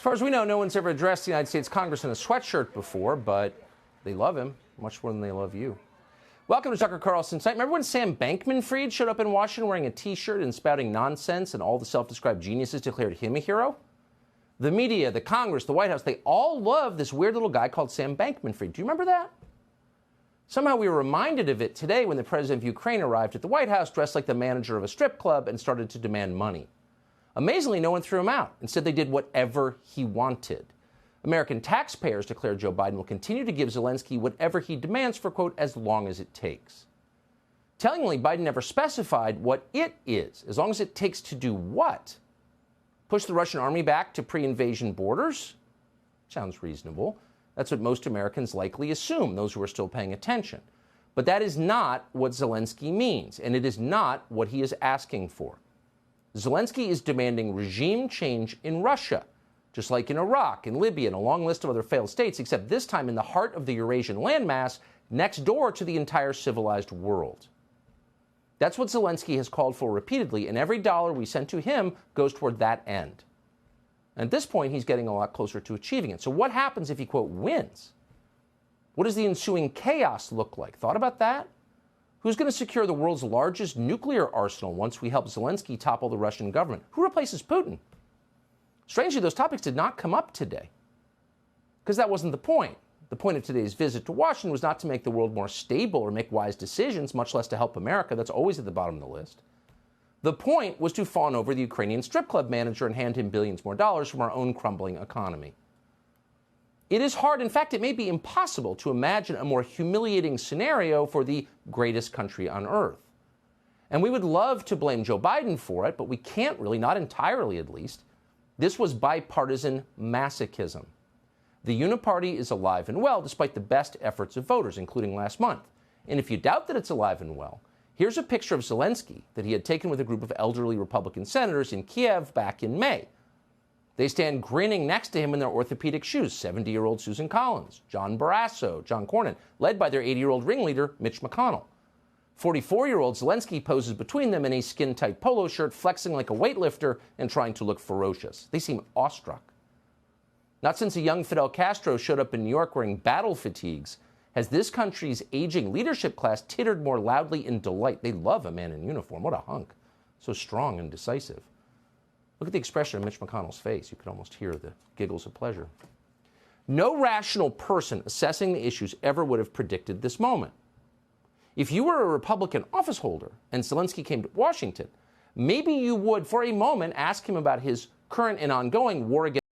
As far as we know, no one's ever addressed the United States Congress in a sweatshirt before, but they love him much more than they love you. Welcome to Tucker Carlson Tonight. Remember when Sam Bankman-Fried showed up in Washington wearing a T-shirt and spouting nonsense, and all the self-described geniuses declared him a hero? The media, the Congress, the White House, they all love this weird little guy called Sam Bankman-Fried. Do you remember that? Somehow we were reminded of it today when the president of Ukraine arrived at the White House dressed like the manager of a strip club and started to demand money. Amazingly, no one threw him out. Instead, they did whatever he wanted. American taxpayers declared Joe Biden will continue to give Zelenskyy whatever he demands for, quote, as long as it takes. Tellingly, Biden never specified what it is, as long as it takes to do what? Push the Russian army back to pre-invasion borders? Sounds reasonable. That's what most Americans likely assume, those who are still paying attention. But that is not what Zelenskyy means, and it is not what he is asking for. Zelenskyy is demanding regime change in Russia, just like in Iraq and Libya and a long list of other failed states, except this time in the heart of the Eurasian landmass, next door to the entire civilized world. That's what Zelenskyy has called for repeatedly, and every dollar we send to him goes toward that end. And at this point, he's getting a lot closer to achieving it. So what happens if he, quote, wins? What does the ensuing chaos look like? Thought about that? Who's going to secure the world's largest nuclear arsenal once we help Zelenskyy topple the Russian government? Who replaces Putin? Strangely, those topics did not come up today, because that wasn't the point. The point of today's visit to Washington was not to make the world more stable or make wise decisions, much less to help America. That's always at the bottom of the list. The point was to fawn over the Ukrainian strip club manager and hand him billions more dollars from our own crumbling economy. It is hard, in fact, it may be impossible to imagine a more humiliating scenario for the greatest country on earth. And we would love to blame Joe Biden for it, but we can't really, not entirely at least. This was bipartisan masochism. The Uniparty is alive and well, despite the best efforts of voters, including last month. And if you doubt that it's alive and well, here's a picture of Zelenskyy that he had taken with a group of elderly Republican senators in Kiev back in May. They stand grinning next to him in their orthopedic shoes, 70-year-old Susan Collins, John Barrasso, John Cornyn, led by their 80-year-old ringleader, Mitch McConnell. 44-year-old Zelenskyy poses between them in a skin-tight polo shirt, flexing like a weightlifter and trying to look ferocious. They seem awestruck. Not since a young Fidel Castro showed up in New York wearing battle fatigues has this country's aging leadership class tittered more loudly in delight. They love a man in uniform. What a hunk. So strong and decisive. Look at the expression on Mitch McConnell's face. You could almost hear the giggles of pleasure. No rational person assessing the issues ever would have predicted this moment. If you were a Republican office holder and Zelenskyy came to Washington, maybe you would, for a moment, ask him about his current and ongoing war against